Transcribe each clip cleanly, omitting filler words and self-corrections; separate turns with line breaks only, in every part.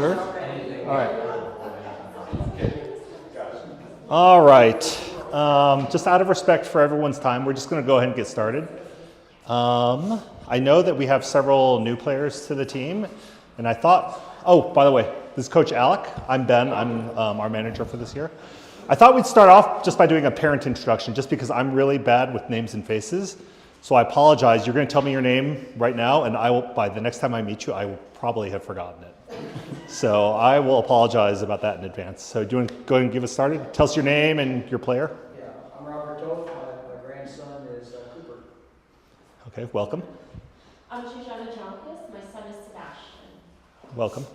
Sure.
All right. All right. Just out of respect for everyone's time, we're just going to go ahead and get started. I know that we have several new players to the team, and I thought, oh, by the way, this is Coach Alec. I'm Ben. I'm our manager for this year. I thought we'd start off just by doing a parent introduction, just because I'm really bad with names and faces. So I apologize. You're going to tell me your name right now, and I will, by the next time I meet you, I will probably have forgotten it. So I will apologize about that in advance. So do you want to go ahead and give us started? Tell us your name and your player.
Yeah, I'm Robert Toth. My grandson is Cooper.
Okay, welcome.
I'm Shoshana Jonkis. My son is Sebastian.
Welcome.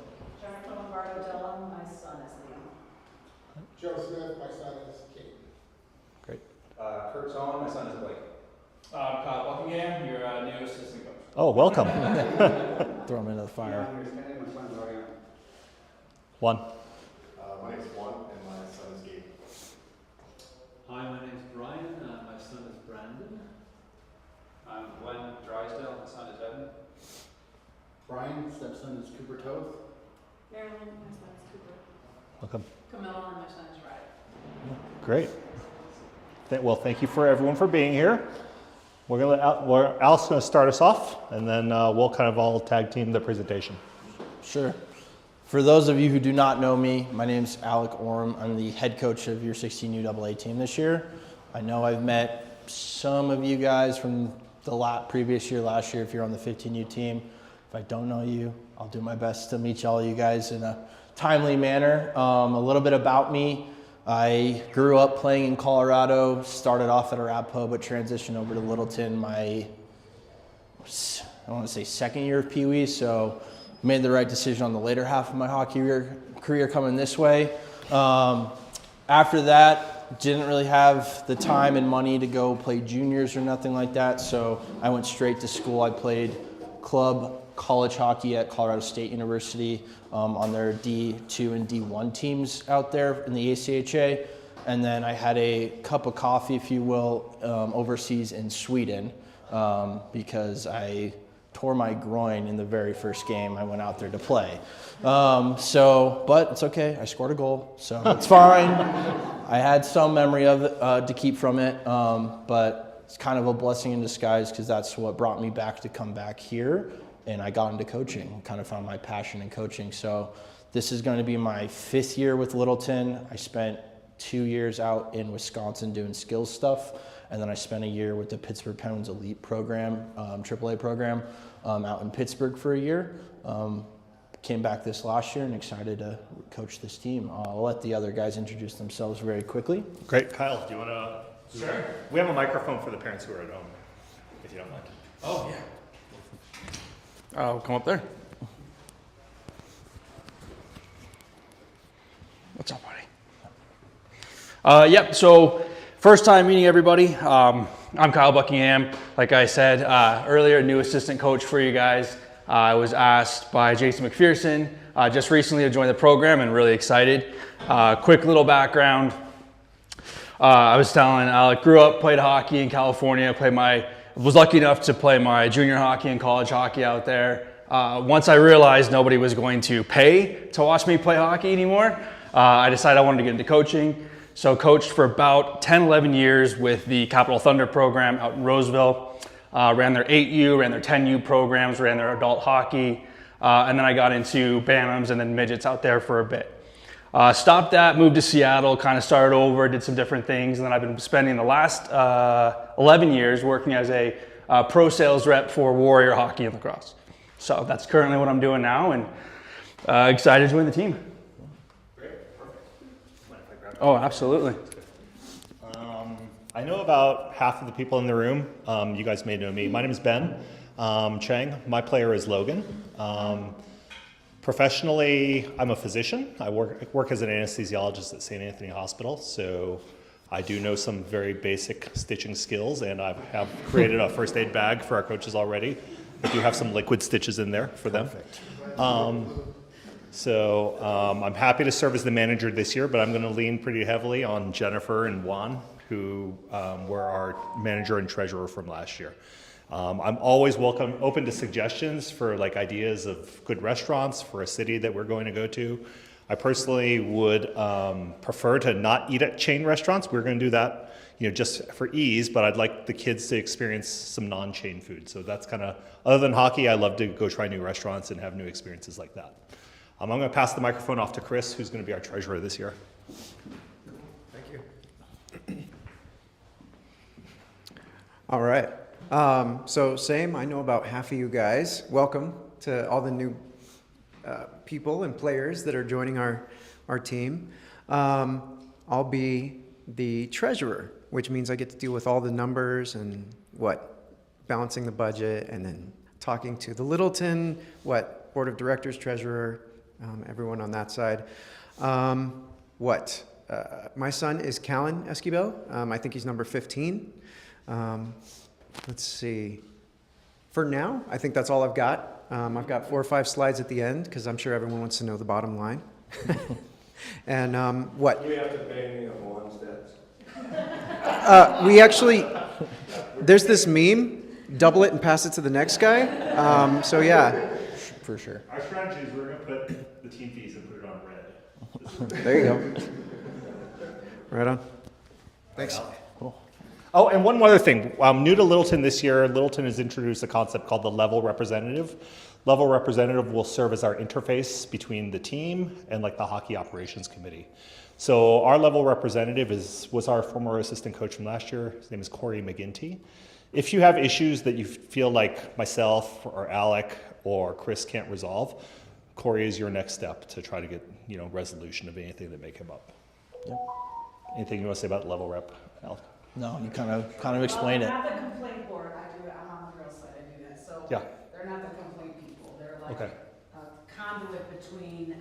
Jennifer Lombardo Dillon, my son is Liam.
Joe Smith, my son is Kate.
Great.
Kurt Solon, my son is Blake.
Kyle Buckingham, your new assistant coach.
Oh, welcome.
Throw him into the fire.
My son is Ariana.
One.
My name is Juan, and my son is Gabe.
Hi, my name is Brian. My son is Brandon.
I'm Glenn Drysdale, my son is Evan.
Brian, stepson is Cooper Toth.
Marilyn, my son is Cooper.
Welcome.
Camilla, and my son is Ryder.
Great. Well, thank you for everyone for being here. We're going to Al's going to start us off, and then we'll kind of all tag team the presentation.
Sure. For those of you who do not know me, my name is Alec Orm. I'm the head coach of your 16 UAA team this year. I know I've met some of you guys from the previous year, last year, if you're on the 15U team. If I don't know you, I'll do my best to meet all you guys in a timely manner. A little bit about me. I grew up playing in Colorado, started off at Arapahoe, but transitioned over to Littleton I want to say second year of Pee Wee, so made the right decision on the later half of my hockey career coming this way. After that, didn't really have the time and money to go play juniors or nothing like that, so I went straight to school. I played club college hockey at Colorado State University on their D2 and D1 teams out there in the ACHA. And then I had a cup of coffee, if you will, overseas in Sweden because I tore my groin in the very first game I went out there to play. But it's okay. I scored a goal, so it's fine. I had some memory of it to keep from it, but it's kind of a blessing in disguise because that's what brought me back to come back here. And I got into coaching, kind of found my passion in coaching. So this is going to be my 5th year with Littleton. I spent 2 years out in Wisconsin doing skills stuff. And then I spent a year with the Pittsburgh Penguins Elite program, AAA program, out in Pittsburgh for a year. Came back this last year and excited to coach this team. I'll let the other guys introduce themselves very quickly.
Great. Kyle, do you want to? Sure. We have a microphone for the parents who are at home, if you don't mind.
Oh, yeah. I'll come up there. What's up, buddy? Yep, so first time meeting everybody. I'm Kyle Buckingham. Like I said earlier, new assistant coach for you guys. I was asked by Jason McPherson just recently to join the program and really excited. Quick little background. I was telling Alec, grew up, played hockey in California, was lucky enough to play my junior hockey and college hockey out there. Once I realized nobody was going to pay to watch me play hockey anymore, I decided I wanted to get into coaching. So coached for about 10, 11 years with the Capital Thunder program out in Roseville. Ran their 8U, ran their 10U programs, ran their adult hockey. And then I got into Bantams and then midgets out there for a bit. Stopped that, moved to Seattle, kind of started over, did some different things, and then I've been spending the last 11 years working as a pro sales rep for Warrior Hockey and Lacrosse. So that's currently what I'm doing now, and excited to join the team.
Great, perfect.
Oh, absolutely.
I know about half of the people in the room. You guys may know me. My name is Ben Chang. My player is Logan. Professionally, I'm a physician. I work as an anesthesiologist at St. Anthony Hospital, so I do know some very basic stitching skills, and I have created a first aid bag for our coaches already. I do have some liquid stitches in there for them. I'm happy to serve as the manager this year, but I'm going to lean pretty heavily on Jennifer and Juan, who were our manager and treasurer from last year. I'm always open to suggestions for like ideas of good restaurants for a city that we're going to go to. I personally would prefer to not eat at chain restaurants. We're going to do that, just for ease, but I'd like the kids to experience some non-chain food. So that's kind of, other than hockey, I love to go try new restaurants and have new experiences like that. I'm going to pass the microphone off to Chris, who's going to be our treasurer this year.
Thank you. All right. So same, I know about half of you guys. Welcome to all the new people and players that are joining our team. I'll be the treasurer, which means I get to deal with all the numbers and balancing the budget and then talking to the Littleton, board of directors, treasurer, everyone on that side. My son is Callan Esquivel. I think he's number 15. Let's see. For now, I think that's all I've got. I've got 4 or 5 slides at the end because I'm sure everyone wants to know the bottom line. And what?
You have to pay me on one steps.
We actually, there's this meme, double it and pass it to the next guy. So yeah.
For sure.
Our strategy is we're going to put the team fees and put it on red.
There you go. Right on. Thanks.
Cool. Oh, and one more other thing. New to Littleton this year, Littleton has introduced a concept called the level representative. Level representative will serve as our interface between the team and like the hockey operations committee. So our level representative was our former assistant coach from last year. His name is Corey McGinty. If you have issues that you feel like myself or Alec or Chris can't resolve, Corey is your next step to try to get resolution of anything that may come up.
Yep.
Anything you want to say about level rep, Alec?
No, you kind of explained it.
They're not the complaint board. I do it. I'm on the girls' side. I do that. So
Yeah.
they're not the complaint people. They're like
Okay.
a conduit between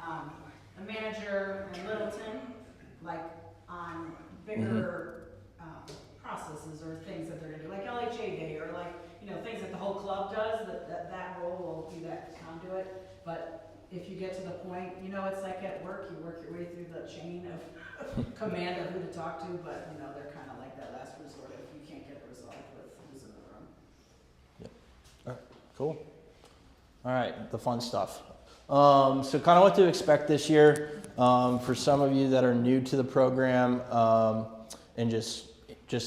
the manager and Littleton, like on bigger processes or things that they're gonna do, like LHA Day or like things that the whole club does. That role will be that conduit. But if you get to the point, it's like at work. You work your way through the chain of command of who to talk to, but they're kind of like that last resort if you can't get it resolved with who's in the room.
All right, cool. All right, the fun stuff. So kind of what to expect this year. For some of you that are new to the program, and just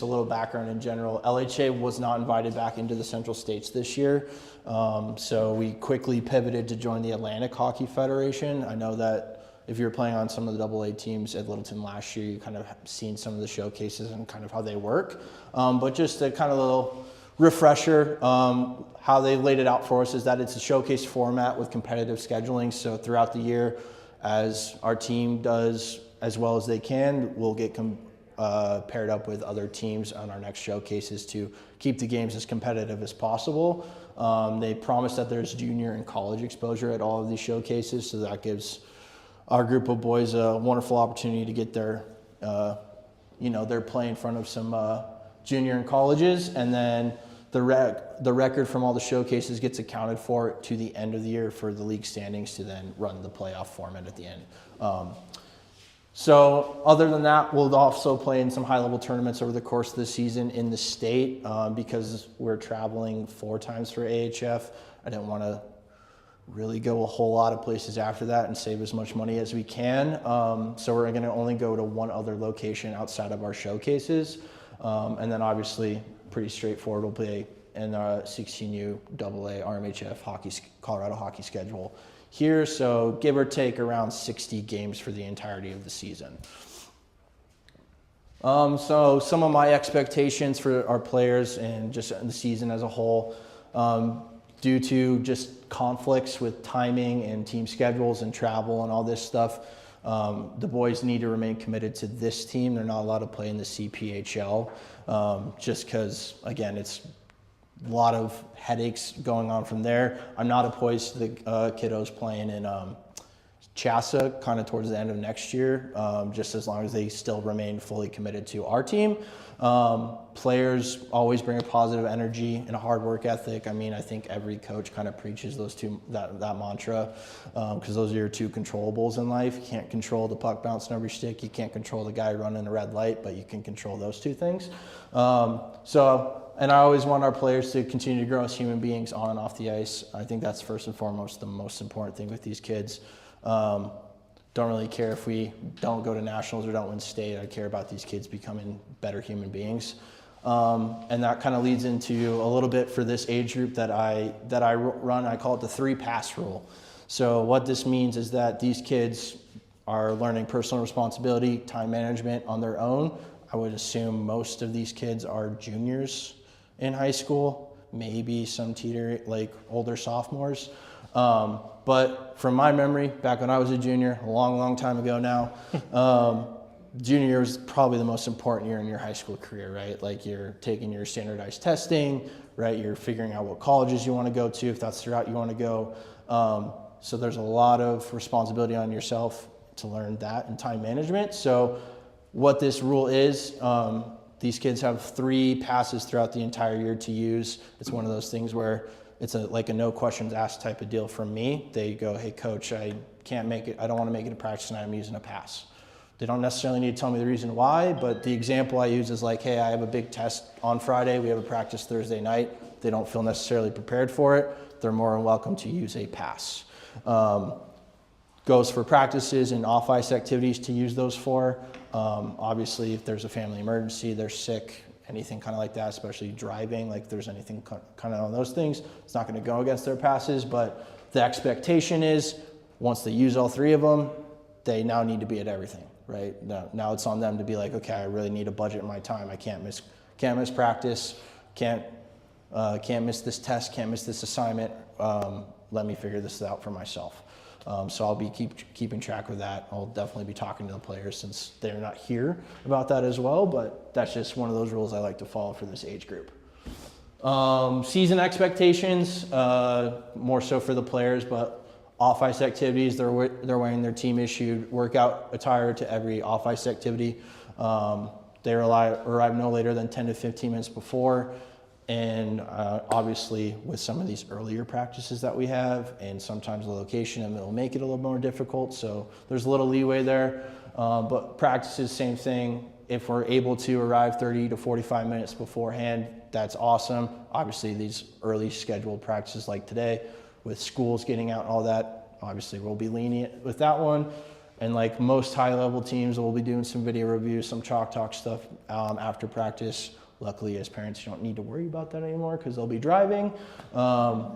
a little background in general, LHA was not invited back into the Central States this year. So we quickly pivoted to join the Atlantic Hockey Federation. I know that if you were playing on some of the AA teams at Littleton last year, you kind of seen some of the showcases and kind of how they work. But just a kind of little refresher, how they laid it out for us is that it's a showcase format with competitive scheduling. So throughout the year, as our team does as well as they can, we'll get paired up with other teams on our next showcases to keep the games as competitive as possible. They promise that there's junior and college exposure at all of these showcases, so that gives our group of boys a wonderful opportunity to get their play in front of some junior and colleges, and then the record from all the showcases gets accounted for to the end of the year for the league standings to then run the playoff format at the end. So other than that, we'll also play in some high-level tournaments over the course of the season in the state because we're traveling 4 times for AHF. I didn't want to really go a whole lot of places after that and save as much money as we can. So we're going to only go to one other location outside of our showcases. And then obviously, pretty straightforward, we'll play in our 16U AA RMHF Colorado hockey schedule here, so give or take around 60 games for the entirety of the season. So some of my expectations for our players and just the season as a whole, due to just conflicts with timing and team schedules and travel and all this stuff, the boys need to remain committed to this team. They're not allowed to play in the CPHL just because, again, it's a lot of headaches going on from there. I'm not opposed to the kiddos playing in CHASA kind of towards the end of next year, just as long as they still remain fully committed to our team. Players always bring a positive energy and a hard work ethic. I mean, I think every coach kind of preaches that mantra because those are your 2 controllables in life. You can't control the puck bouncing over your stick. You can't control the guy running a red light, but you can control those 2 things. So And I always want our players to continue to grow as human beings on and off the ice. I think that's first and foremost the most important thing with these kids. Don't really care if we don't go to nationals or don't win state. I care about these kids becoming better human beings. And that kind of leads into a little bit for this age group that I run. I call it the 3-pass rule. So what this means is that these kids are learning personal responsibility, time management on their own. I would assume most of these kids are juniors in high school, maybe some like older sophomores. But from my memory, back when I was a junior, a long, long time ago now, junior year was probably the most important year in your high school career, right? Like you're taking your standardized testing, right? You're figuring out what colleges you want to go to, if that's the route you want to go. So there's a lot of responsibility on yourself to learn that and time management. So what this rule is, these kids have 3 passes throughout the entire year to use. It's one of those things where it's like a no questions asked type of deal from me. They go, hey coach, I can't make it. I don't want to make it a practice tonight. I'm using a pass. They don't necessarily need to tell me the reason why, but the example I use is like, hey, I have a big test on Friday. We have a practice Thursday night. They don't feel necessarily prepared for it. They're more than welcome to use a pass. Goes for practices and off-ice activities to use those for. Obviously, if there's a family emergency, they're sick, anything kind of like that, especially driving, like if there's anything kind of on those things, it's not going to go against their passes, but the expectation is once they use all 3 of them, they now need to be at everything, right? Now it's on them to be like, okay, I really need to budget my time. I can't miss practice, can't miss this test, can't miss this assignment. Let me figure this out for myself. So I'll be keeping track of that. I'll definitely be talking to the players since they're not here about that as well, but that's just one of those rules I like to follow for this age group. Season expectations, more so for the players, but off-ice activities, they're wearing their team-issued workout attire to every off-ice activity. They arrive no later than 10 to 15 minutes before. And obviously with some of these earlier practices that we have and sometimes the location, and it'll make it a little more difficult. So there's a little leeway there, but practices, same thing. If we're able to arrive 30 to 45 minutes beforehand, that's awesome. Obviously these early scheduled practices like today with schools getting out and all that, obviously we'll be lenient with that one. And like most high level teams, we'll be doing some video reviews, some chalk talk stuff after practice. Luckily, as parents, you don't need to worry about that anymore because they'll be driving. And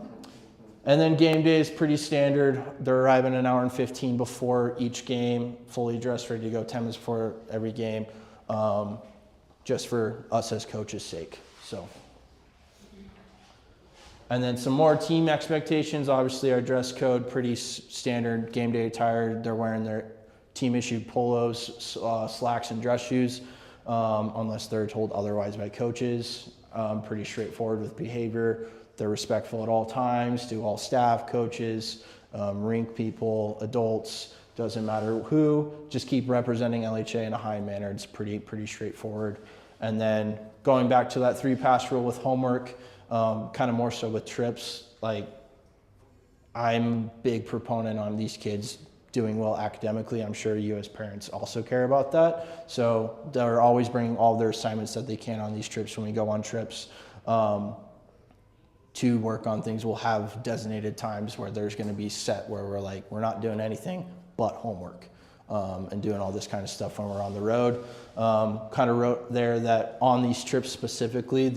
then game day is pretty standard. They're arriving an hour and 15 before each game, fully dressed, ready to go 10 minutes before every game, just for us as coaches' sake. So, and then some more team expectations. Obviously, our dress code, pretty standard game day attire. They're wearing their team-issued polos, slacks, and dress shoes. Unless they're told otherwise by coaches. Pretty straightforward with behavior. They're respectful at all times to all staff, coaches, rink people, adults, doesn't matter who, just keep representing LHA in a high manner. It's pretty straightforward. And then going back to that 3-pass rule with homework, kind of more so with trips, like I'm a big proponent on these kids doing well academically. I'm sure you as parents also care about that. So they're always bringing all their assignments that they can on these trips when we go on trips to work on things. We'll have designated times where there's going to be set where we're like, we're not doing anything but homework and doing all this kind of stuff when we're on the road. Kind of wrote there that on these trips specifically,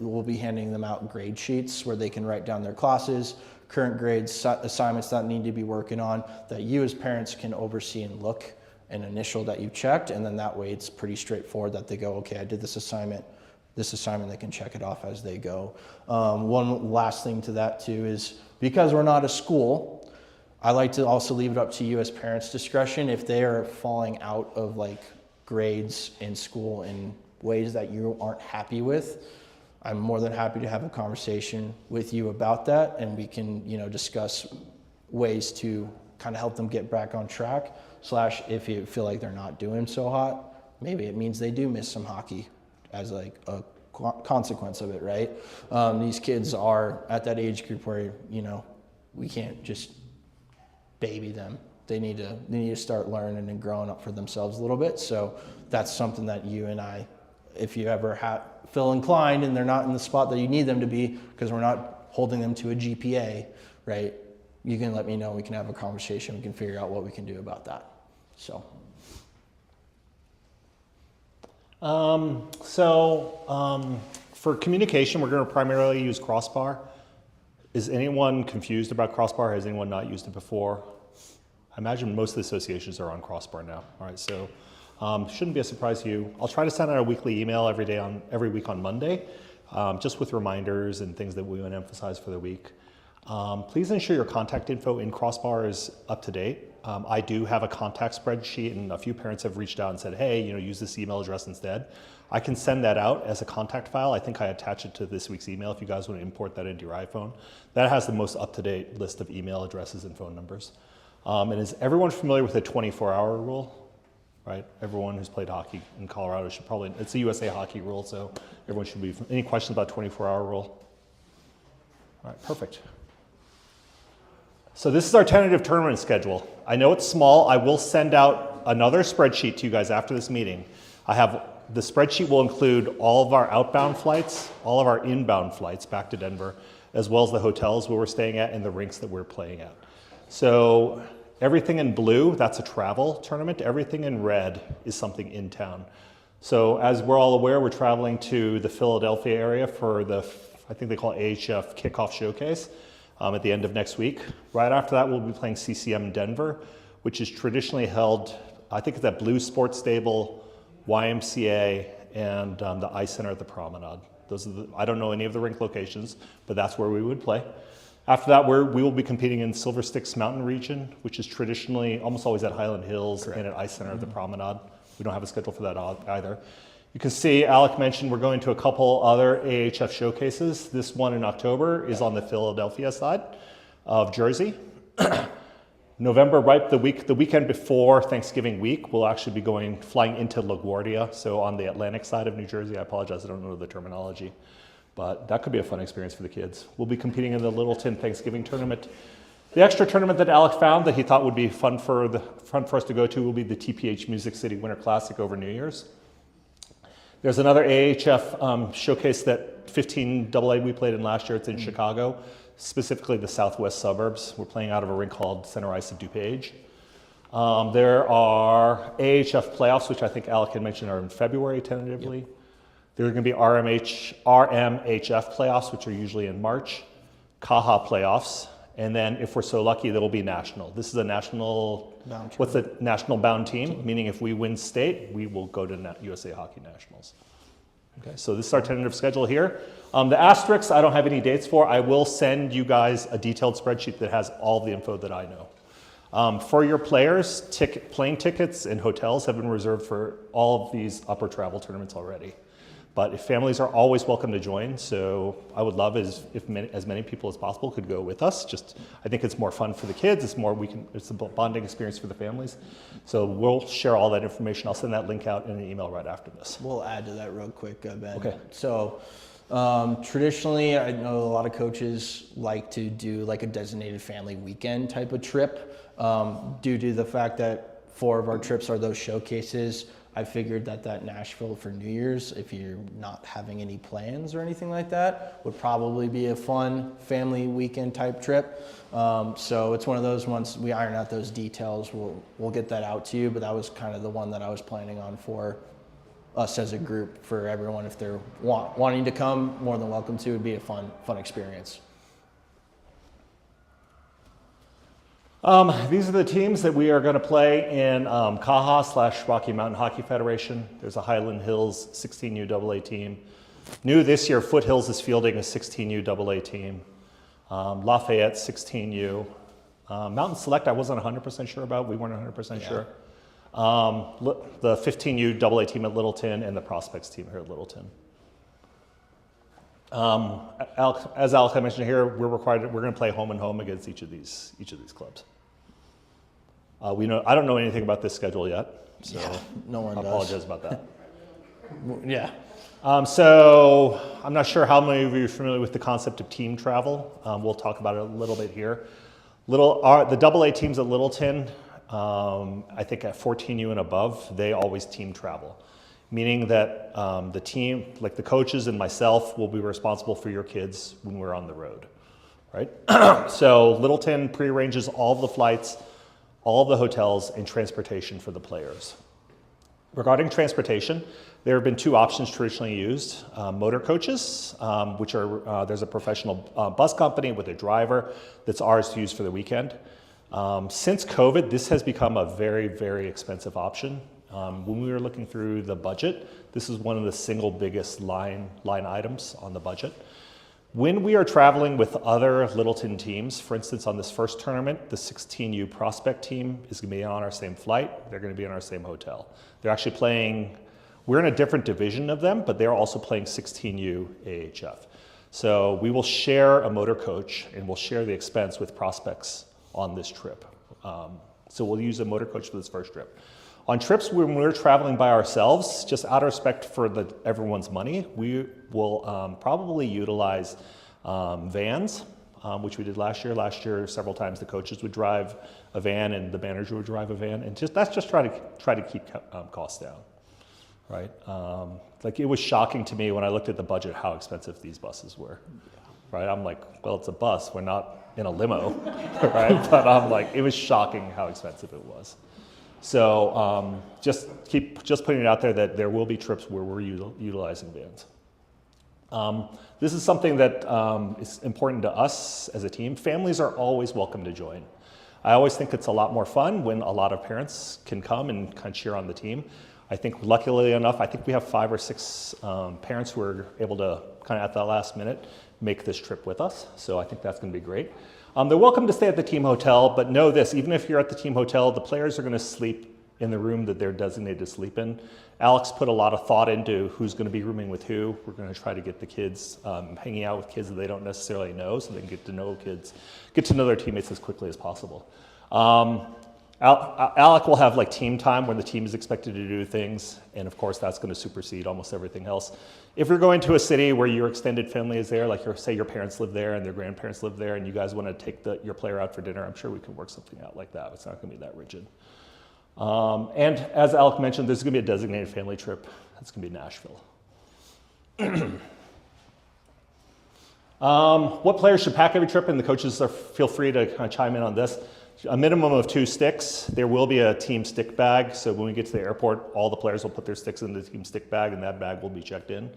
we'll be handing them out grade sheets where they can write down their classes, current grades, assignments that need to be working on, that you as parents can oversee and look and initial that you checked, and then that way it's pretty straightforward that they go, okay, I did this assignment, they can check it off as they go. One last thing to that too is, because we're not a school, I like to also leave it up to you as parents' discretion. If they are falling out of like grades in school in ways that you aren't happy with, I'm more than happy to have a conversation with you about that, and we can, discuss ways to kind of help them get back on track. / if you feel like they're not doing so hot, maybe it means they do miss some hockey as like a consequence of it, right? These kids are at that age group where, we can't just baby them. They need to start learning and growing up for themselves a little bit. So that's something that you and I if you ever feel inclined and they're not in the spot that you need them to be because we're not holding them to a GPA, right? You can let me know. We can have a conversation. We can figure out what we can do about that. So.
For communication, we're going to primarily use Crossbar. Is anyone confused about Crossbar? Has anyone not used it before? I imagine most of the associations are on Crossbar now. All right, so shouldn't be a surprise to you. I'll try to send out a weekly email every week on Monday, just with reminders and things that we want to emphasize for the week. Please ensure your contact info in Crossbar is up to date. I do have a contact spreadsheet, and a few parents have reached out and said, hey, use this email address instead. I can send that out as a contact file. I think I attach it to this week's email if you guys want to import that into your iPhone. That has the most up-to-date list of email addresses and phone numbers. And is everyone familiar with the 24-hour rule? Right? Everyone who's played hockey in Colorado should probably, it's a USA hockey rule, so everyone should be, any questions about 24-hour rule? All right, perfect. So this is our tentative tournament schedule. I know it's small. I will send out another spreadsheet to you guys after this meeting. The spreadsheet will include all of our outbound flights, all of our inbound flights back to Denver, as well as the hotels where we're staying at and the rinks that we're playing at. So everything in blue, that's a travel tournament. Everything in red is something in town. So as we're all aware, we're traveling to the Philadelphia area for the, I think they call it AHF Kickoff Showcase at the end of next week. Right after that, we'll be playing CCM in Denver, which is traditionally held, I think it's at Blue Sports Stable, YMCA, and the Ice Center at the Promenade. Those are I don't know any of the rink locations, but that's where we would play. After that, we will be competing in Silver Sticks Mountain region, which is traditionally almost always at Highland Hills and at Ice Center at the Promenade. We don't have a schedule for that either. You can see Alec mentioned we're going to a couple other AHF showcases. This one in October is on the Philadelphia side of Jersey. November, right, the weekend before Thanksgiving week, we'll actually be flying into LaGuardia, so on the Atlantic side of New Jersey. I apologize, I don't know the terminology, but that could be a fun experience for the kids. We'll be competing in the Littleton Thanksgiving tournament. The extra tournament that Alec found that he thought would be fun for us to go to will be the TPH Music City Winter Classic over New Year's. There's another AHF showcase that 15AA we played in last year. It's in Chicago, specifically the southwest suburbs. We're playing out of a rink called Center Ice of DuPage. There are AHF playoffs, which I think Alec had mentioned are in February tentatively. Yep. There are going to be RMHF playoffs, which are usually in March, CAHA playoffs, and then if we're so lucky, there will be national. This is a national, what's the national bound team? Meaning if we win state, we will go to USA Hockey Nationals. Okay, so this is our tentative schedule here. The asterisks, I don't have any dates for. I will send you guys a detailed spreadsheet that has all the info that I know. For your players, plane tickets and hotels have been reserved for all of these upper travel tournaments already. But if families are always welcome to join, so I would love as many people as possible could go with us. I think it's more fun for the kids. It's a bonding experience for the families. So we'll share all that information. I'll send that link out in an email right after this.
We'll add to that real quick, Ben.
Okay.
So traditionally, I know a lot of coaches like to do like a designated family weekend type of trip. Due to the fact that 4 of our trips are those showcases, I figured that Nashville for New Year's, if you're not having any plans or anything like that, would probably be a fun family weekend type trip. So it's one of those ones, we iron out those details, we'll get that out to you, but that was kind of the one that I was planning on for us as a group. For everyone, if they're wanting to come, more than welcome to. It'd be a fun experience.
These are the teams that we are going to play in CAHA/Rocky Mountain Hockey Federation. There's a Highland Hills 16U AA team. New this year, Foothills is fielding a 16U AA team. Lafayette 16U. Mountain Select I wasn't 100% sure about. We weren't 100% sure. The 15U AA team at Littleton and the Prospects team here at Littleton. As Alec mentioned here, we're going to play home and home against each of these clubs. I don't know anything about this schedule yet, so
no one
I apologize about that.
Yeah.
So I'm not sure how many of you are familiar with the concept of team travel. We'll talk about it a little bit here. The AA teams at Littleton, I think at 14U and above, they always team travel. meaning that the team, like the coaches and myself, will be responsible for your kids when we're on the road, right? So Littleton prearranges all of the flights, all of the hotels, and transportation for the players. Regarding transportation, there have been two options traditionally used. Motor coaches, which are, there's a professional bus company with a driver that's ours to use for the weekend. Since COVID, this has become a very, very expensive option. When we were looking through the budget, this is one of the single biggest line items on the budget. When we are traveling with other Littleton teams, for instance, on this first tournament, the 16U prospect team is going to be on our same flight. They're going to be in our same hotel. They're actually playing, we're in a different division of them, but they're also playing 16U AHF. So we will share a motor coach and we'll share the expense with prospects on this trip. So we'll use a motor coach for this first trip. On trips when we're traveling by ourselves, just out of respect for everyone's money, we will probably utilize vans, which we did last year. Last year, several times the coaches would drive a van and the manager would drive a van, and that's just try to keep costs down, right? Like it was shocking to me when I looked at the budget how expensive these buses were, right? I'm like, well, it's a bus. We're not in a limo, right? But I'm like, it was shocking how expensive it was. So just putting it out there that there will be trips where we're utilizing vans. This is something that is important to us as a team. Families are always welcome to join. I always think it's a lot more fun when a lot of parents can come and kind of cheer on the team. I think luckily enough, I think we have 5 or 6 parents who are able to kind of at the last minute make this trip with us. So I think that's going to be great. They're welcome to stay at the team hotel, but know this, even if you're at the team hotel, the players are going to sleep in the room that they're designated to sleep in. Alex put a lot of thought into who's going to be rooming with who. We're going to try to get the kids hanging out with kids that they don't necessarily know, so they can get to know their teammates as quickly as possible. Alec will have like team time when the team is expected to do things, and of course that's going to supersede almost everything else. If you're going to a city where your extended family is there, like say your parents live there and their grandparents live there, and you guys want to take your player out for dinner, I'm sure we can work something out like that. It's not going to be that rigid. And as Alec mentioned, there's going to be a designated family trip. That's going to be Nashville. What players should pack every trip, and the coaches feel free to kind of chime in on this. A minimum of 2 sticks. There will be a team stick bag, so when we get to the airport, all the players will put their sticks in the team stick bag, and that bag will be checked in.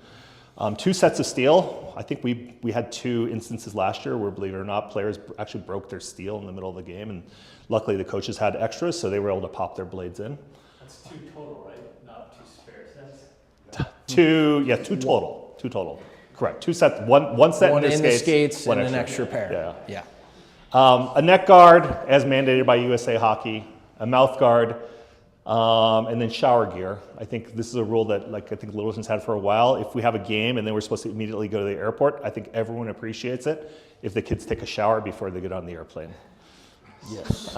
2 sets of steel. I think we had 2 instances last year where, believe it or not, players actually broke their steel in the middle of the game, and luckily the coaches had extras, so they were able to pop their blades in.
That's 2 total, right? Not 2 spare sets?
2 total. 2 total. Correct. 2 sets. One set
One
in
in
the
the
skates,
skates and an extra pair.
Yeah. A neck guard, as mandated by USA Hockey, a mouth guard, and then shower gear. I think this is a rule that I think Littleton's had for a while. If we have a game and then we're supposed to immediately go to the airport, I think everyone appreciates it if the kids take a shower before they get on the airplane.
Yes.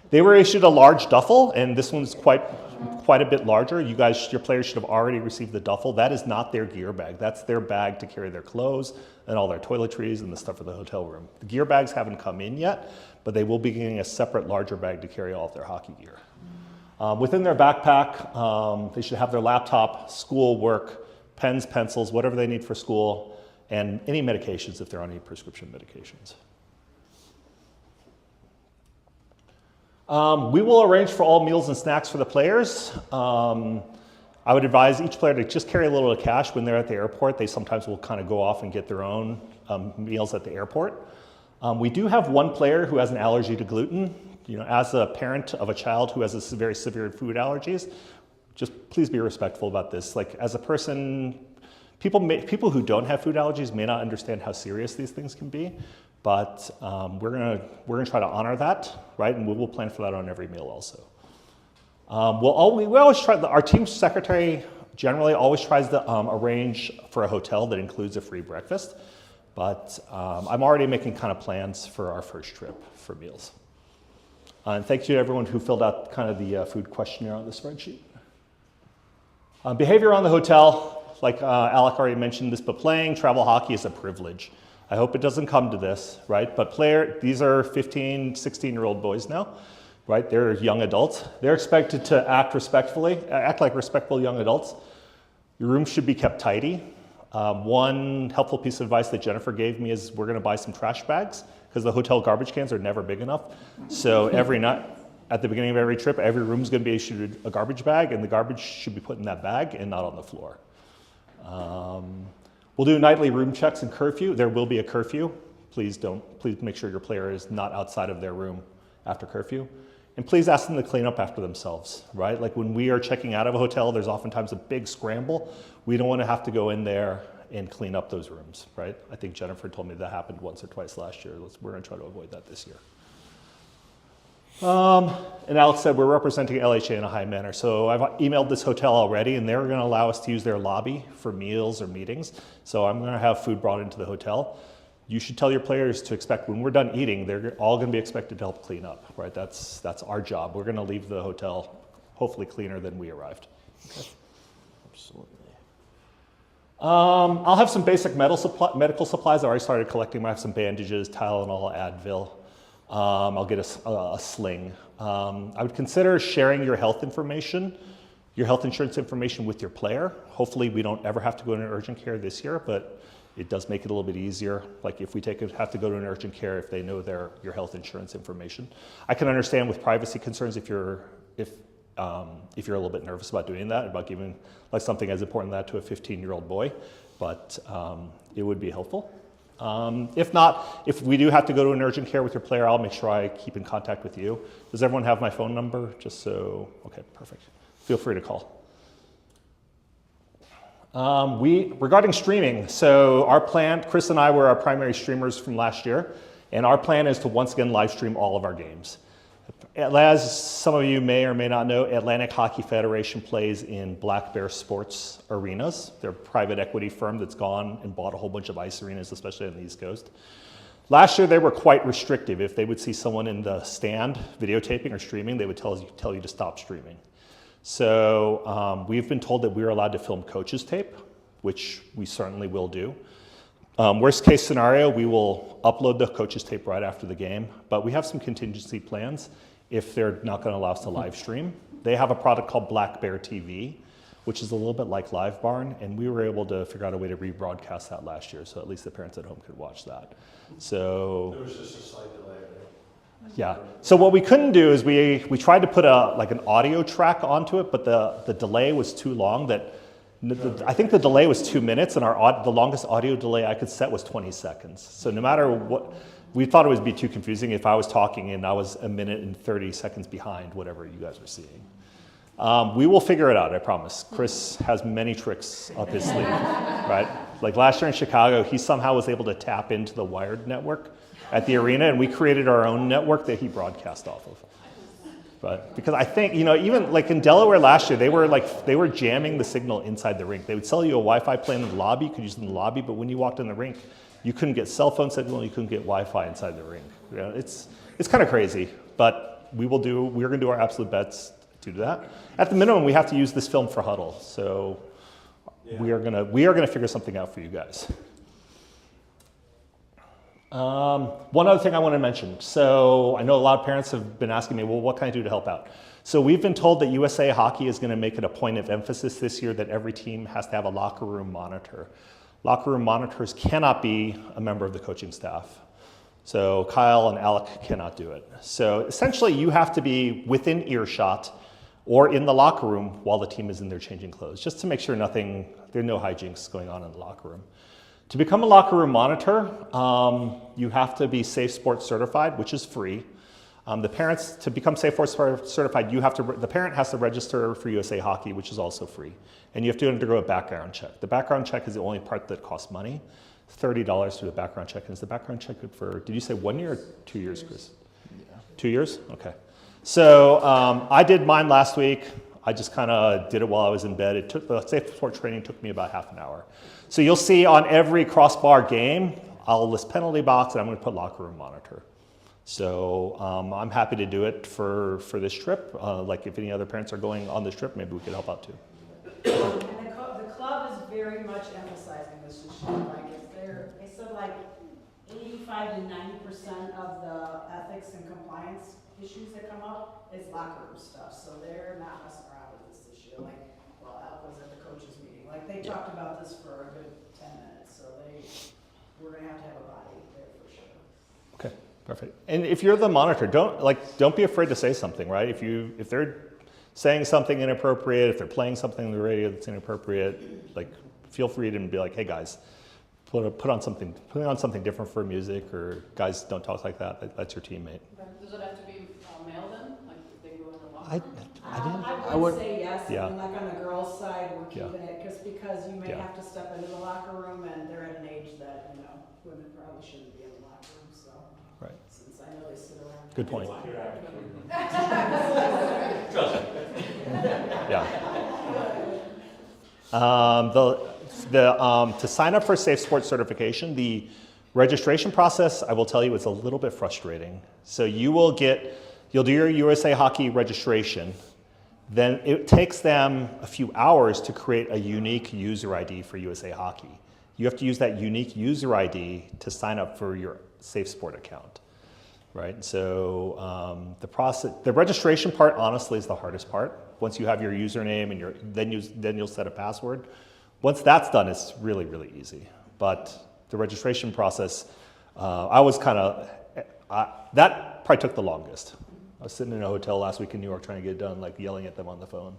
They were issued a large duffel, and this one's quite a bit larger. Your players should have already received the duffel. That is not their gear bag. That's their bag to carry their clothes and all their toiletries and the stuff for the hotel room. The gear bags haven't come in yet, but they will be getting a separate larger bag to carry all of their hockey gear. Within their backpack, they should have their laptop, school work, pens, pencils, whatever they need for school, and any medications if they're on any prescription medications. We will arrange for all meals and snacks for the players. I would advise each player to just carry a little bit of cash when they're at the airport. They sometimes will kind of go off and get their own meals at the airport. We do have one player who has an allergy to gluten. As a parent of a child who has very severe food allergies, just please be respectful about this. Like as a person, people who don't have food allergies may not understand how serious these things can be. But we're gonna try to honor that, right? And we will plan for that on every meal also. We always try. Our team secretary generally always tries to arrange for a hotel that includes a free breakfast. But I'm already making kind of plans for our first trip for meals. And thank you to everyone who filled out kind of the food questionnaire on the spreadsheet. Behavior on the hotel, like Alec already mentioned this, but playing travel hockey is a privilege. I hope it doesn't come to this, right? But these are 15, 16-year-old boys now right? They're young adults. They're expected to act like respectful young adults. Your room should be kept tidy. One helpful piece of advice that Jennifer gave me is we're going to buy some trash bags because the hotel garbage cans are never big enough. So every night, at the beginning of every trip, every room's going to be issued a garbage bag, and the garbage should be put in that bag and not on the floor. We'll do nightly room checks and curfew. There will be a curfew. Please make sure your player is not outside of their room after curfew. And please ask them to clean up after themselves, right? Like when we are checking out of a hotel, there's oftentimes a big scramble. We don't want to have to go in there and clean up those rooms, right? I think Jennifer told me that happened once or twice last year. We're going to try to avoid that this year. And Alex said we're representing LHA in a high manner. So I've emailed this hotel already, and they're going to allow us to use their lobby for meals or meetings. So I'm going to have food brought into the hotel. You should tell your players to expect when we're done eating, they're all going to be expected to help clean up, right? That's our job. We're going to leave the hotel hopefully cleaner than we arrived. Okay.
Absolutely.
I'll have some basic medical supplies. I already started collecting. I have some bandages, Tylenol, Advil. I'll get a sling. I would consider sharing your health information, your health insurance information with your player. Hopefully we don't ever have to go into urgent care this year, but it does make it a little bit easier. Like if we have to go to an urgent care, if they know your health insurance information. I can understand with privacy concerns if you're a little bit nervous about doing that, about giving like something as important as that to a 15-year-old boy, but it would be helpful. If not, if we do have to go to an urgent care with your player, I'll make sure I keep in contact with you. Does everyone have my phone number? Okay, perfect. Feel free to call. Regarding streaming, so our plan, Chris and I were our primary streamers from last year, and our plan is to once again live stream all of our games. As some of you may or may not know, Atlantic Hockey Federation plays in Black Bear Sports Arenas. They're a private equity firm that's gone and bought a whole bunch of ice arenas, especially on the East Coast. Last year, they were quite restrictive. If they would see someone in the stand videotaping or streaming, they would tell you to stop streaming. So we've been told that we're allowed to film coaches tape, which we certainly will do. Worst case scenario, we will upload the coaches tape right after the game, but we have some contingency plans if they're not going to allow us to live stream. They have a product called Black Bear TV, which is a little bit like Live Barn, and we were able to figure out a way to rebroadcast that last year, so at least the parents at home could watch that. So
There was just a slight delay, right?
yeah. So what we couldn't do is we tried to put an audio track onto it, but the delay was too long. I think the delay was 2 minutes, and the longest audio delay I could set was 20 seconds. So no matter what, we thought it would be too confusing if I was talking and I was a minute and 30 seconds behind whatever you guys were seeing. We will figure it out, I promise. Chris has many tricks up his sleeve, right? Like last year in Chicago, he somehow was able to tap into the Wired network at the arena, and we created our own network that he broadcast off of. But because I think, even like in Delaware last year, they were jamming the signal inside the rink. They would sell you a Wi-Fi plan in the lobby, you could use it in the lobby, but when you walked in the rink, you couldn't get cell phone signal, you couldn't get Wi-Fi inside the rink. It's kind of crazy, but we're going to do our absolute best to do that. At the minimum, we have to use this film for Huddle, so we are gonna figure something out for you guys. One other thing I want to mention. So I know a lot of parents have been asking me, well, what can I do to help out? So we've been told that USA Hockey is going to make it a point of emphasis this year that every team has to have a locker room monitor. Locker room monitors cannot be a member of the coaching staff. So Kyle and Alec cannot do it. So essentially you have to be within earshot or in the locker room while the team is in there changing clothes, just to make sure there are no hijinks going on in the locker room. To become a locker room monitor, you have to be Safe Sports certified, which is free. The parents, to become Safe Sports certified, the parent has to register for USA Hockey, which is also free. And you have to undergo a background check. The background check is the only part that costs money. $30 to do a background check. And is the background check good for, did you say 1 year or 2 years, Chris? Yeah. 2 years? Okay. So I did mine last week. I just kind of did it while I was in bed. The Safe Sport training took me about half an hour. So you'll see on every crossbar game, I'll list penalty box and I'm going to put locker room monitor. So I'm happy to do it for this trip. Like if any other parents are going on this trip, maybe we could help out too.
And the club is very much emphasizing this issue. They said like 85 to 90% of the ethics and compliance issues that come up is locker room stuff, so they're not messing around with this year. Like, well, Alec was at the coaches meeting, like, they talked about this for a good 10 minutes, so we're gonna have to have a body there for sure.
Okay, perfect. And if you're the monitor, don't be afraid to say something, right? If they're saying something inappropriate, if they're playing something on the radio that's inappropriate, like feel free to be like, hey guys, put on something different for music, or guys, don't talk like that. That's your teammate.
Does it have to be male then? Like if they go in the locker room?
I would say yes.
Yeah.
I mean, like on the girls' side, we're
Yeah.
keeping it because you may
Yeah.
have to step into the locker room, and they're at an age that women probably shouldn't be in the locker room. So,
Right.
since I know they sit around.
Good point. Yeah. To sign up for Safe Sports certification, the registration process, I will tell you, is a little bit frustrating. So you'll do your USA Hockey registration. Then it takes them a few hours to create a unique user ID for USA Hockey. You have to use that unique user ID to sign up for your Safe Sport account, right? So the registration part, honestly, is the hardest part. Once you have your username and then you'll set a password. Once that's done, it's really, really easy. But the registration process, that probably took the longest. I was sitting in a hotel last week in New York trying to get it done, like yelling at them on the phone.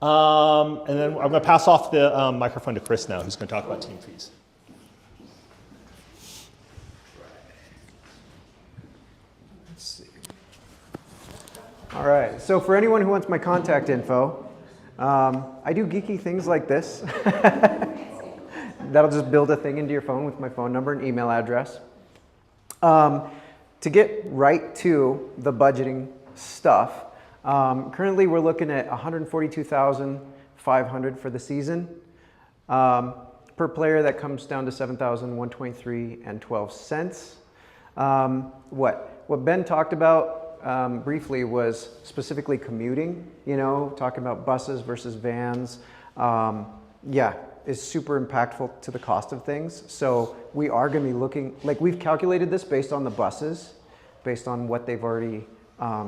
And then I'm going to pass off the microphone to Chris now, who's going to talk about team fees.
Let's see. All right, so for anyone who wants my contact info, I do geeky things like this. That'll just build a thing into your phone with my phone number and email address. To get right to the budgeting stuff, currently we're looking at $142,500 for the season. Per player, that comes down to $7,123.12. What Ben talked about briefly was specifically commuting, talking about buses versus vans. Is super impactful to the cost of things. So we are going to be looking, like we've calculated this based on the buses, based on what they've already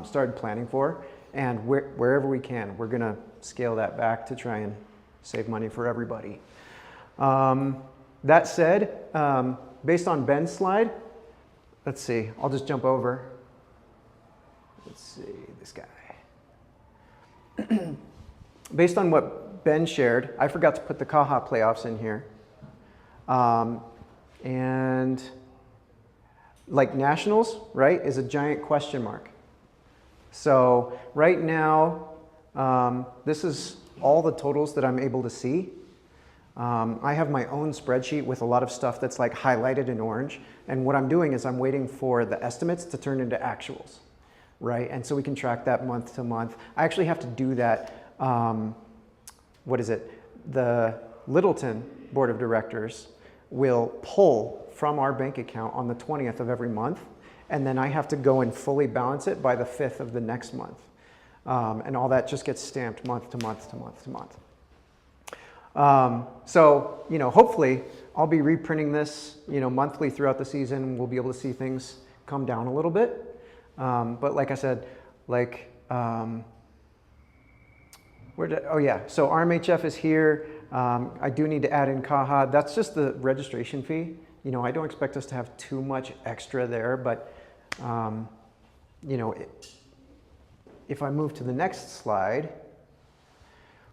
started planning for. And wherever we can, we're going to scale that back to try and save money for everybody. That said, based on Ben's slide, let's see, I'll just jump over. Let's see, this guy. Based on what Ben shared, I forgot to put the Caja playoffs in here. And like nationals, right, is a giant question mark. So right now, this is all the totals that I'm able to see. I have my own spreadsheet with a lot of stuff that's like highlighted in orange. And what I'm doing is I'm waiting for the estimates to turn into actuals, right? And so we can track that month to month. I actually have to do that. The Littleton Board of Directors will pull from our bank account on the 20th of every month, and then I have to go and fully balance it by the 5th of the next month. And all that just gets stamped month to month to month to month. So, hopefully I'll be reprinting this, monthly throughout the season. We'll be able to see things come down a little bit. But like I said, so RMHF is here. I do need to add in Caja. That's just the registration fee. I don't expect us to have too much extra there, but if I move to the next slide,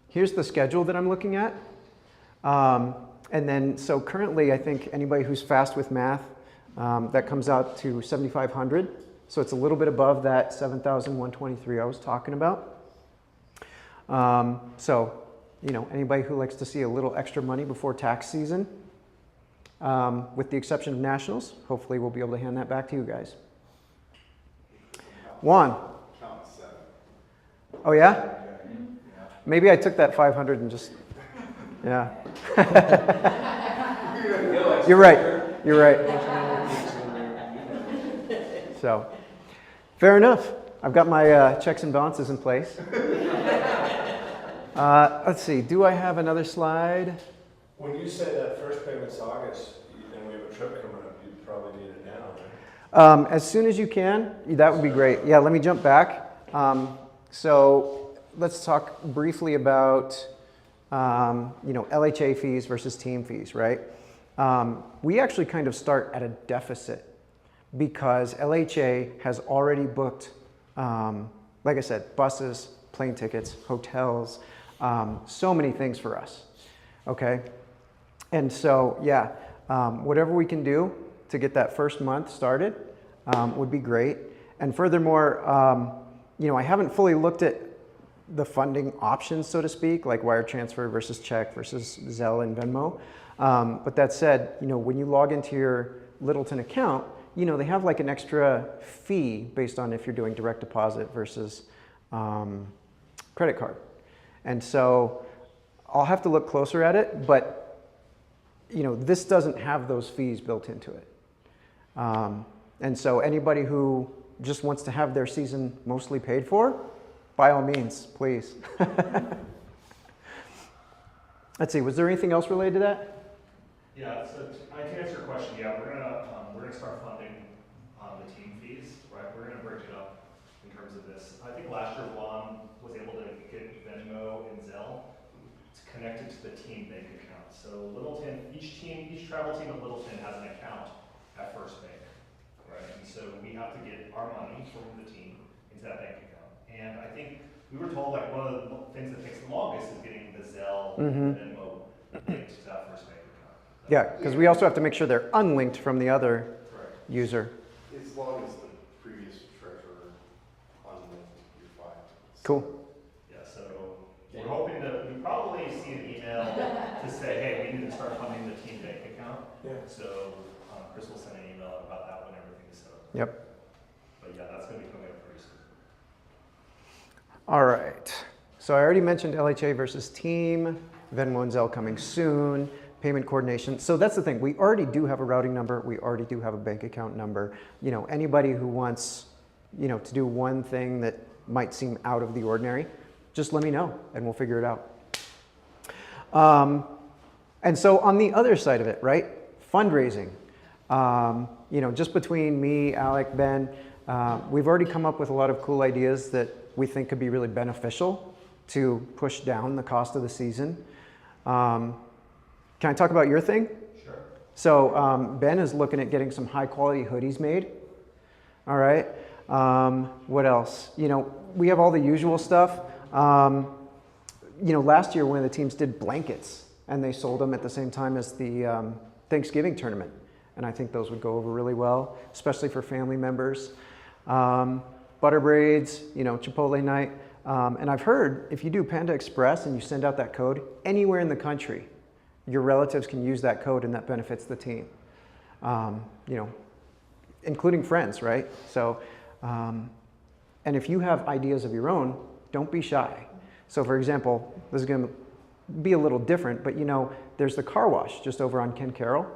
here's the schedule that I'm looking at. And then, so currently, I think anybody who's fast with math, that comes out to $7,500. So it's a little bit above that $7,123 I was talking about. Anybody who likes to see a little extra money before tax season, with the exception of nationals, hopefully we'll be able to hand that back to you guys. Juan.
Count 7.
Oh yeah? Maybe I took that 500 and just, yeah. You're right. You're right. So, fair enough. I've got my checks and balances in place. Let's see, do I have another slide?
When you say that first payment's August and we have a trip coming up, you probably need it now,
As soon as you can, that would be great. Yeah, let me jump back. So let's talk briefly about LHA fees versus team fees, right? We actually kind of start at a deficit because LHA has already booked, like I said, buses, plane tickets, hotels, so many things for us, okay? And so, yeah, whatever we can do to get that first month started would be great. And furthermore, I haven't fully looked at the funding options, so to speak, like wire transfer versus check versus Zelle and Venmo. But that said, when you log into your Littleton account, they have like an extra fee based on if you're doing direct deposit versus credit card. And so I'll have to look closer at it, but this doesn't have those fees built into it. And so anybody who just wants to have their season mostly paid for, by all means, please. Let's see, was there anything else related to that?
Yeah, so to answer your question, yeah, we're gonna start funding the team fees, right? We're gonna break it up in terms of this. I think last year Juan was able to get Venmo and Zelle connected to the team bank account. So Littleton, each travel team at Littleton has an account at First Bank, right? And so we have to get our money from the team into that bank account. And I think we were told like one of the things that takes the longest is getting the Zelle and Venmo linked to that First Bank account.
Yeah, because we also have to make sure they're unlinked from the other user.
As long as the previous treasurer unlinked, you're fine.
Cool.
Yeah, so we're hoping to, we probably see an email to say, hey, we need to start funding the team bank account.
Yeah.
So Chris will send an email about that when everything is set up.
Yep.
But yeah, that's going to be coming up pretty soon.
All right. So I already mentioned LHA versus team, Venmo and Zelle coming soon, payment coordination. So that's the thing. We already do have a routing number. We already do have a bank account number. Anybody who wants, to do one thing that might seem out of the ordinary, just let me know and we'll figure it out. And so on the other side of it, right? Fundraising. Just between me, Alec, Ben, we've already come up with a lot of cool ideas that we think could be really beneficial to push down the cost of the season. Can I talk about your thing?
Sure.
So Ben is looking at getting some high quality hoodies made. All right. What else? We have all the usual stuff. Last year one of the teams did blankets and they sold them at the same time as the Thanksgiving tournament. And I think those would go over really well, especially for family members. Butter braids, Chipotle night. And I've heard if you do Panda Express and you send out that code anywhere in the country, your relatives can use that code and that benefits the team. Including friends, right? So, and if you have ideas of your own, don't be shy. So for example, this is gonna be a little different, but there's the car wash just over on Ken Carroll.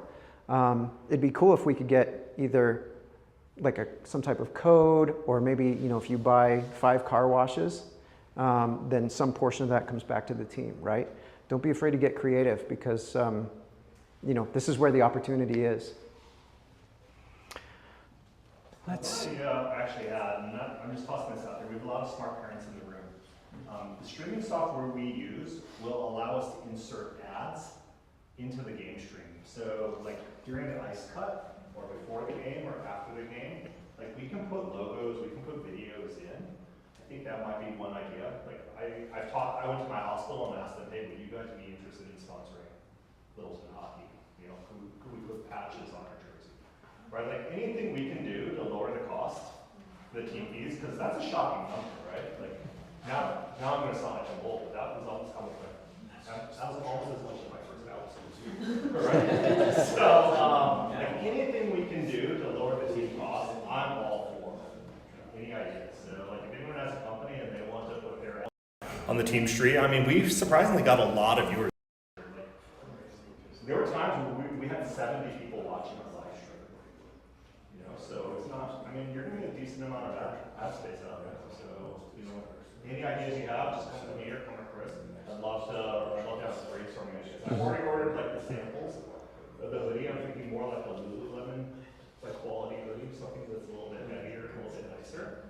It'd be cool if we could get either like some type of code, or maybe, if you buy 5 car washes, then some portion of that comes back to the team, right? Don't be afraid to get creative because, this is where the opportunity is.
Let's actually add, and I'm just tossing this out there, we have a lot of smart parents in the room. The streaming software we use will allow us to insert ads into the game stream. So like during the ice cut, or before the game, or after the game, like we can put logos, we can put videos in. I think that might be one idea. Like I went to my hospital and asked them, hey, would you guys be interested in sponsoring Littleton hockey? Could we put patches on our jersey? Right, like anything we can do to lower the cost of the team fees, because that's a shocking number, right? Like now I'm going to sound like I'm old, but that was almost how much that was almost as much as my first house. Right? So like anything we can do to lower the team cost, I'm all for. Any ideas? So like if anyone has a company and they want to put their on the team street, I mean, we've surprisingly got a lot of viewers. There were times where we had 70 people watching our live stream. So it's not, I mean, you're going to get a decent amount of ad space out there. So, any ideas you have, just come to me or come to Chris. I'd love to have some brainstorming issues. I've already ordered like the samples of the hoodie. I'm thinking more like a Lululemon, like quality hoodie. do something that's a little bit heavier, a little bit nicer,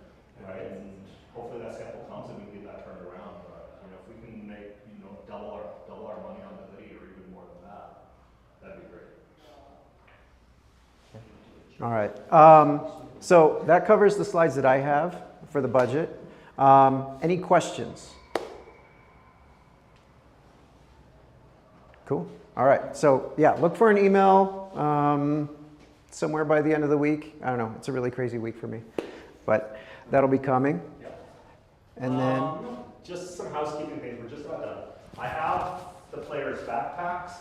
right? And hopefully that sample comes and we can get that turned around. But if we can make double our money on the hoodie or even more than that, that'd be great.
All right. So that covers the slides that I have for the budget. Any questions? Cool. All right. So yeah, look for an email somewhere by the end of the week. I don't know. It's a really crazy week for me, but that'll be coming.
Yeah.
And then
just some housekeeping things. We're just about done. I have the players' backpacks,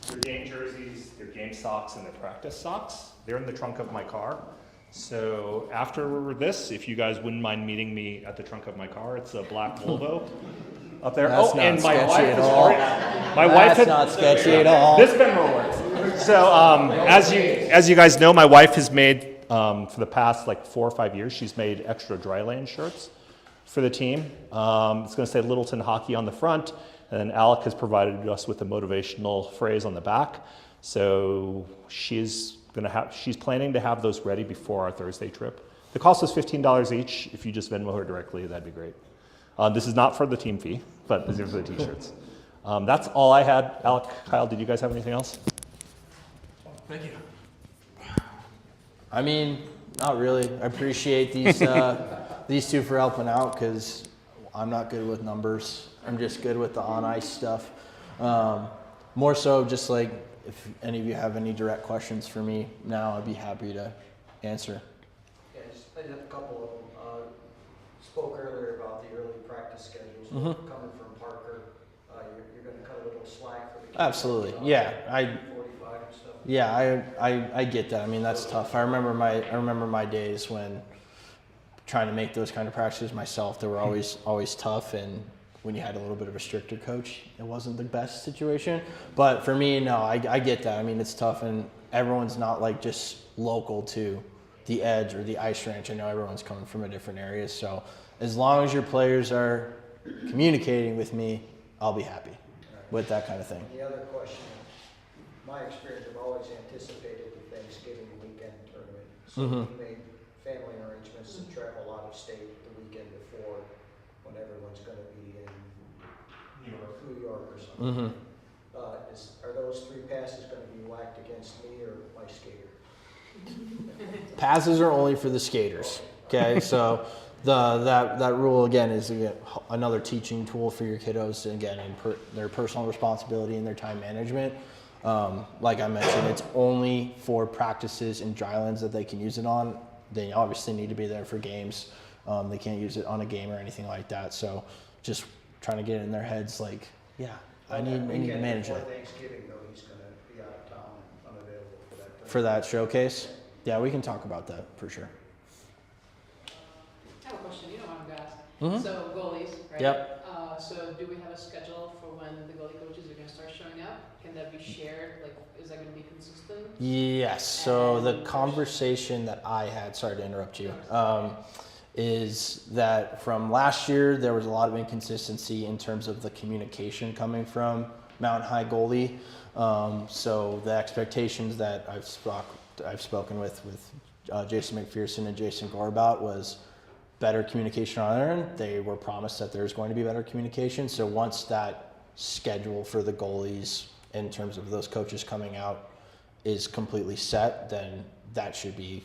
their game jerseys, their game socks, and their practice socks. They're in the trunk of my car. So after this, if you guys wouldn't mind meeting me at the trunk of my car, it's a black Volvo up there.
That's not
and my
sketchy
wife
at
is
all.
my wife
That's not sketchy at all.
This Venmo works. So as you guys know, my wife has made for the past like 4 or 5 years, she's made extra dry lane shirts for the team. It's going to say Littleton Hockey on the front, and Alec has provided us with a motivational phrase on the back. So she's planning to have those ready before our Thursday trip. The cost is $15 each. If you just Venmo her directly, that'd be great. This is not for the team fee, but these are for the t-shirts. That's all I had. Alec, Kyle, did you guys have anything else?
Thank you.
I mean, not really. I appreciate these two for helping out because I'm not good with numbers. I'm just good with the on-ice stuff. More so just like if any of you have any direct questions for me now, I'd be happy to answer.
Yeah, I just a couple of them. Spoke earlier about the early practice schedules.
Mhm.
Coming from Parker, you're going to cut a little slack for the kids.
Absolutely. Yeah,
45 and stuff.
Yeah, I get that. I mean, that's tough. I remember my days when trying to make those kind of practices myself. They were always tough, and when you had a little bit of a stricter coach, it wasn't the best situation. But for me, no, I get that. I mean, it's tough, and everyone's not like just local to the Edge or the Ice Ranch. I know everyone's coming from a different area. So as long as your players are communicating with me, I'll be happy with that kind of thing.
The other question, my experience, I've always anticipated the Thanksgiving weekend tournament. So we made family arrangements to travel out of state the weekend before when everyone's going to be in New York or something. Are those 3 passes going to be whacked against me or my skater?
Passes are only for the skaters. Okay, so that rule again is another teaching tool for your kiddos. Again, in their personal responsibility and their time management. Like I mentioned, it's only for practices and drylands that they can use it on. They obviously need to be there for games. They can't use it on a game or anything like that. So just trying to get it in their heads, like, yeah, I need to manage
before
that.
Thanksgiving, though, he's going to be out of town and unavailable for that.
For that showcase, yeah, we can talk about that for sure.
I have a question, you know what I'm gonna ask.
Mhm.
So goalies, right?
Yep.
So do we have a schedule for when the goalie coaches are gonna start showing up? Can that be shared? Like, is that gonna be consistent?
Yes. So the conversation that I had, sorry to interrupt you, is that from last year there was a lot of inconsistency in terms of the communication coming from Mountain High goalie. So the expectations that I've spoken with Jason McPherson and Jason Gore about was better communication on their end. They were promised that there's going to be better communication. So once that schedule for the goalies in terms of those coaches coming out is completely set, then that should be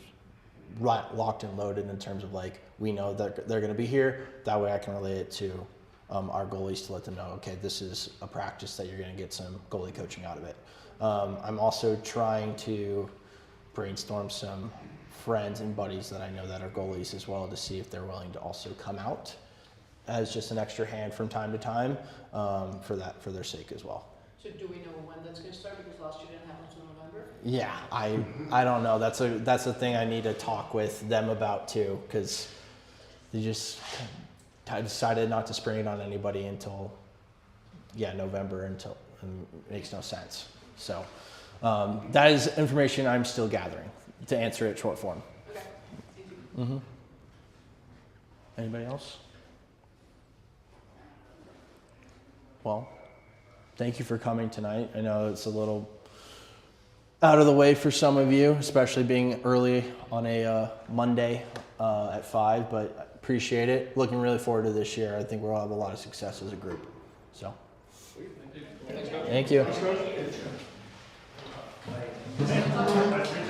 locked and loaded in terms of like, we know that they're going to be here. That way I can relay it to our goalies to let them know, okay, this is a practice that you're going to get some goalie coaching out of it. I'm also trying to brainstorm some friends and buddies that I know that are goalies as well to see if they're willing to also come out as just an extra hand from time to time for their sake as well.
So do we know when that's gonna start? Because last year didn't happen until November.
Yeah, I don't know. That's the thing I need to talk with them about too, because I decided not to spring it on anybody until November and it makes no sense. So that is information I'm still gathering to answer it short form.
Okay, thank you.
Anybody else? Well, thank you for coming tonight. I know it's a little out of the way for some of you, especially being early on a Monday at 5, but appreciate it. Looking really forward to this year. I think we'll have a lot of success as a group. So, thank you.
Thanks,